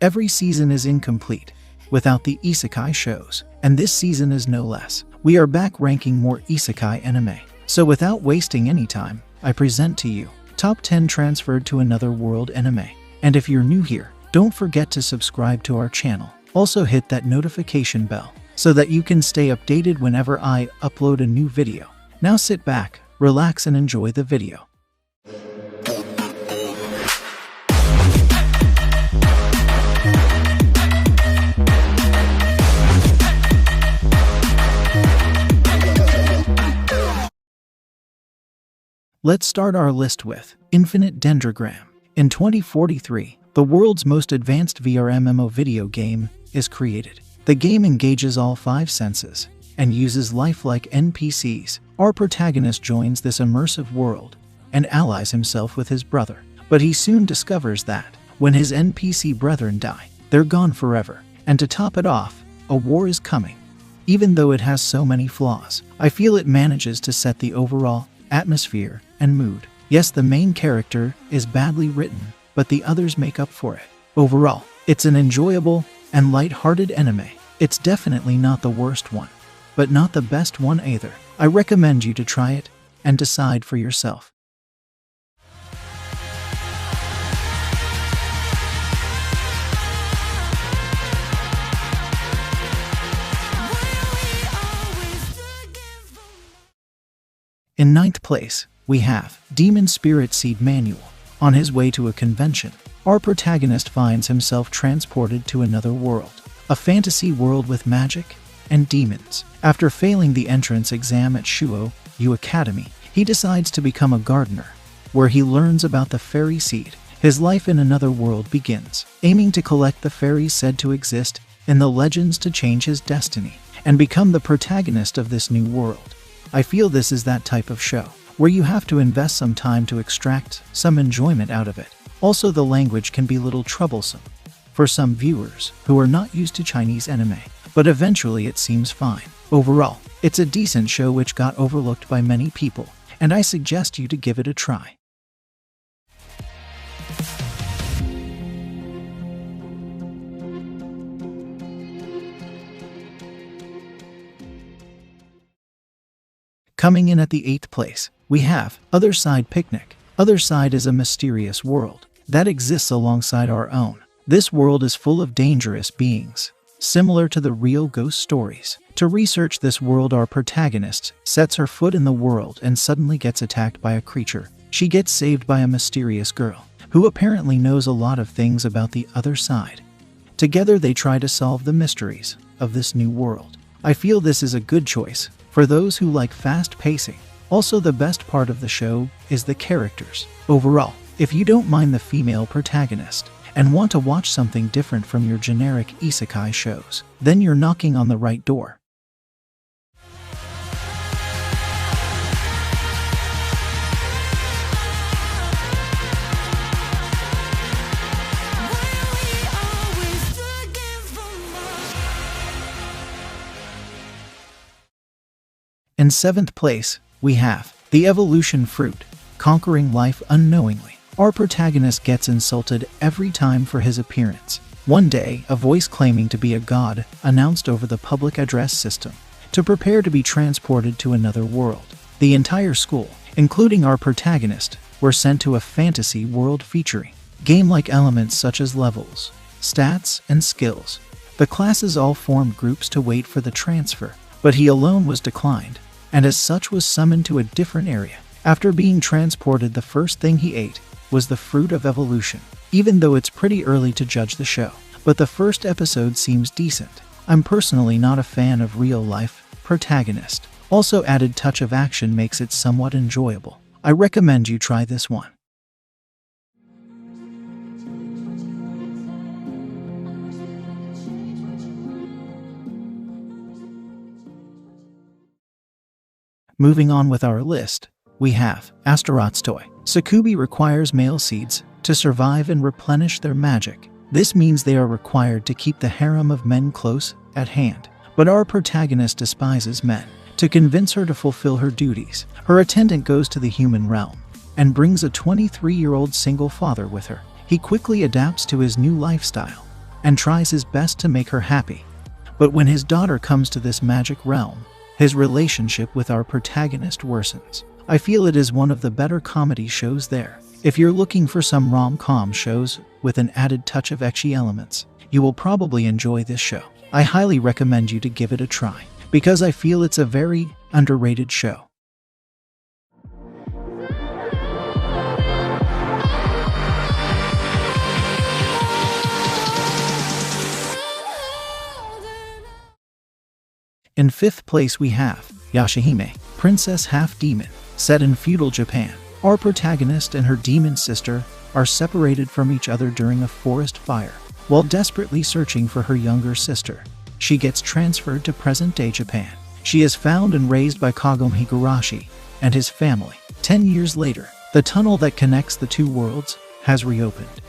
Every season is incomplete without the isekai shows, and this season is no less. We are back ranking more isekai anime. So without wasting any time, I present to you Top 10 Transferred to Another World Anime. And if you're new here, don't forget to subscribe to our channel. Also hit that notification bell so that you can stay updated whenever I upload a new video. Now sit back, relax and enjoy the video. Let's start our list with Infinite Dendrogram. In 2043, the world's most advanced VR MMO video game is created. The game engages all 5 senses and uses lifelike NPCs. Our protagonist joins this immersive world and allies himself with his brother. But he soon discovers that when his NPC brethren die, they're gone forever. And to top it off, a war is coming. Even though it has so many flaws, I feel it manages to set the overall atmosphere and mood. Yes, the main character is badly written, but the others make up for it. Overall, it's an enjoyable and light-hearted anime. It's definitely not the worst one, but not the best one either. I recommend you to try it and decide for yourself. In 9th place, we have Demon Spirit Seed Manual. On his way to a convention, our protagonist finds himself transported to another world, a fantasy world with magic and demons. After failing the entrance exam at Shou Academy, he decides to become a gardener, where he learns about the fairy seed. His life in another world begins, aiming to collect the fairies said to exist in the legends to change his destiny and become the protagonist of this new world. I feel this is that type of show where you have to invest some time to extract some enjoyment out of it. Also, the language can be a little troublesome for some viewers who are not used to Chinese anime, but eventually it seems fine. Overall, it's a decent show which got overlooked by many people, and I suggest you to give it a try. Coming in at the 8th place, we have Other Side Picnic. Other Side is a mysterious world that exists alongside our own. This world is full of dangerous beings, similar to the real ghost stories. To research this world, our protagonist sets her foot in the world and suddenly gets attacked by a creature. She gets saved by a mysterious girl, who apparently knows a lot of things about the other side. Together they try to solve the mysteries of this new world. I feel this is a good choice for those who like fast pacing. Also, the best part of the show is the characters. Overall, if you don't mind the female protagonist and want to watch something different from your generic isekai shows, then you're knocking on the right door. In 7th place, we have The Evolution Fruit, Conquering Life Unknowingly. Our protagonist gets insulted every time for his appearance. One day, a voice claiming to be a god announced over the public address system to prepare to be transported to another world. The entire school, including our protagonist, were sent to a fantasy world featuring game-like elements such as levels, stats, and skills. The classes all formed groups to wait for the transfer, but he alone was declined, and as such was summoned to a different area. After being transported, the first thing he ate was the fruit of evolution. Even though it's pretty early to judge the show, but the first episode seems decent. I'm personally not a fan of real-life protagonist. Also, added touch of action makes it somewhat enjoyable. I recommend you try this one. Moving on with our list, we have Astarotte Toy. Sukubi requires male seeds to survive and replenish their magic. This means they are required to keep the harem of men close at hand. But our protagonist despises men. To convince her to fulfill her duties, her attendant goes to the human realm and brings a 23-year-old single father with her. He quickly adapts to his new lifestyle and tries his best to make her happy. But when his daughter comes to this magic realm, his relationship with our protagonist worsens. I feel it is one of the better comedy shows there. If you're looking for some rom-com shows with an added touch of ecchi elements, you will probably enjoy this show. I highly recommend you to give it a try, because I feel it's a very underrated show. In fifth place we have Yashahime, Princess Half-Demon. Set in feudal Japan, our protagonist and her demon sister are separated from each other during a forest fire. While desperately searching for her younger sister, she gets transferred to present-day Japan. She is found and raised by Kagome Higurashi and his family. 10 years later, the tunnel that connects the two worlds has reopened,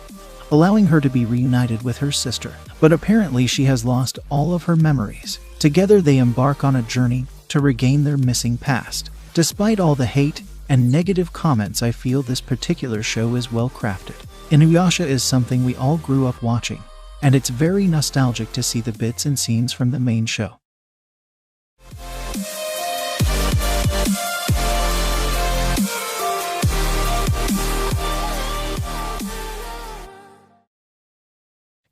allowing her to be reunited with her sister. But apparently she has lost all of her memories. Together they embark on a journey to regain their missing past. Despite all the hate and negative comments, I feel this particular show is well crafted. Inuyasha is something we all grew up watching, and it's very nostalgic to see the bits and scenes from the main show.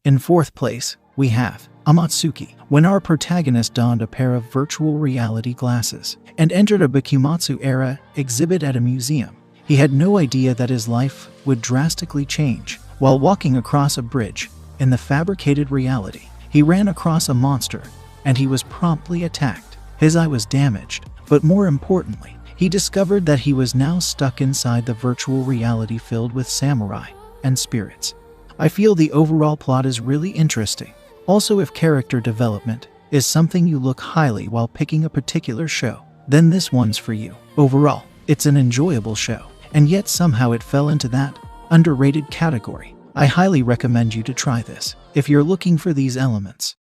In fourth place, we have Amatsuki. When our protagonist donned a pair of virtual reality glasses and entered a Bakumatsu era exhibit at a museum, he had no idea that his life would drastically change. While walking across a bridge in the fabricated reality, he ran across a monster and he was promptly attacked. His eye was damaged, but more importantly, he discovered that he was now stuck inside the virtual reality filled with samurai and spirits. I feel the overall plot is really interesting. Also, if character development is something you look highly while picking a particular show, then this one's for you. Overall, it's an enjoyable show, and yet somehow it fell into that underrated category. I highly recommend you to try this if you're looking for these elements.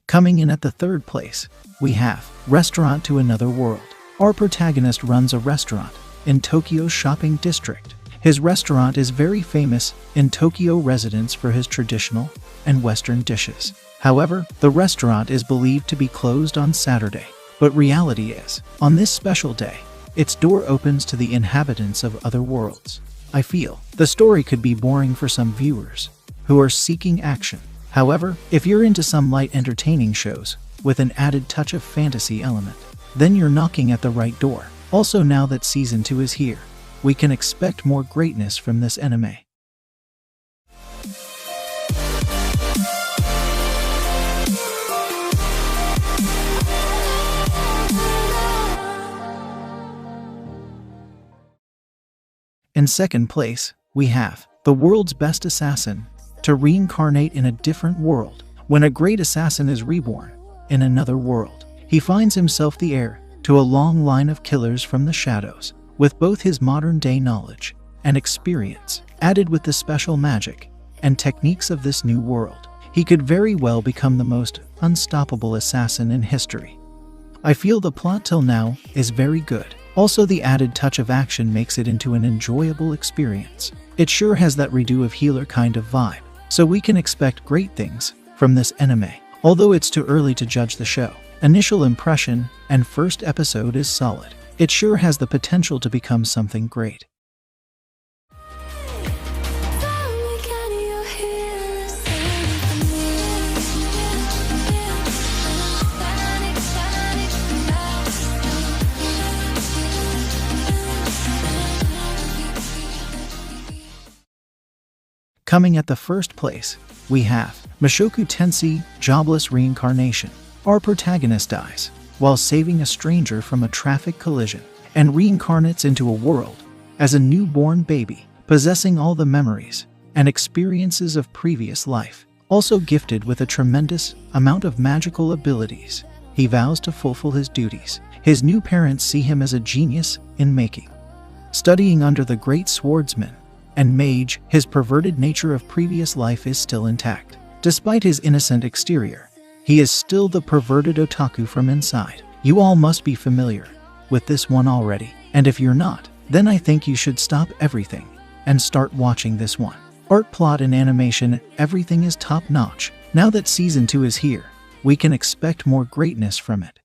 Coming in at the third place, we have Restaurant to Another World. Our protagonist runs a restaurant in Tokyo's shopping district. His restaurant is very famous in Tokyo residents for his traditional and Western dishes. However, the restaurant is believed to be closed on Saturday. But reality is, on this special day, its door opens to the inhabitants of other worlds. I feel the story could be boring for some viewers who are seeking action. However, if you're into some light entertaining shows with an added touch of fantasy element, then you're knocking at the right door. Also, now that season 2 is here, we can expect more greatness from this anime. In second place, we have the world's best assassin to reincarnate in a different world. When a great assassin is reborn in another world, he finds himself the heir to a long line of killers from the shadows. With both his modern-day knowledge and experience added with the special magic and techniques of this new world, he could very well become the most unstoppable assassin in history. I feel the plot till now is very good. Also, the added touch of action makes it into an enjoyable experience. It sure has that redo of healer kind of vibe, so we can expect great things from this anime. Although it's too early to judge the show, initial impression and first episode is solid. It sure has the potential to become something great. Coming at the first place, we have Mushoku Tensei Jobless Reincarnation. Our protagonist dies while saving a stranger from a traffic collision and reincarnates into a world as a newborn baby, possessing all the memories and experiences of previous life. Also gifted with a tremendous amount of magical abilities, he vows to fulfill his duties. His new parents see him as a genius in making. Studying under the great swordsman and mage, his perverted nature of previous life is still intact. Despite his innocent exterior, He is still the perverted otaku from inside. You all must be familiar with this one already, and if you're not, then I think you should stop everything and start watching this one. Art, plot, and animation, everything is top-notch. Now that season 2 is here, we can expect more greatness from it.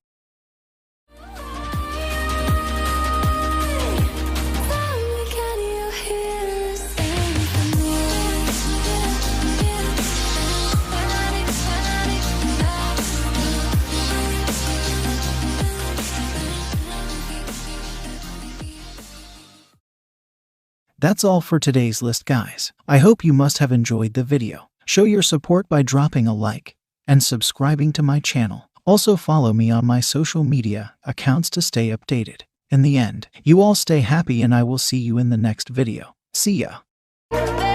That's all for today's list, guys. I hope you must have enjoyed the video. Show your support by dropping a like and subscribing to my channel. Also follow me on my social media accounts to stay updated. In the end, you all stay happy and I will see you in the next video. See ya!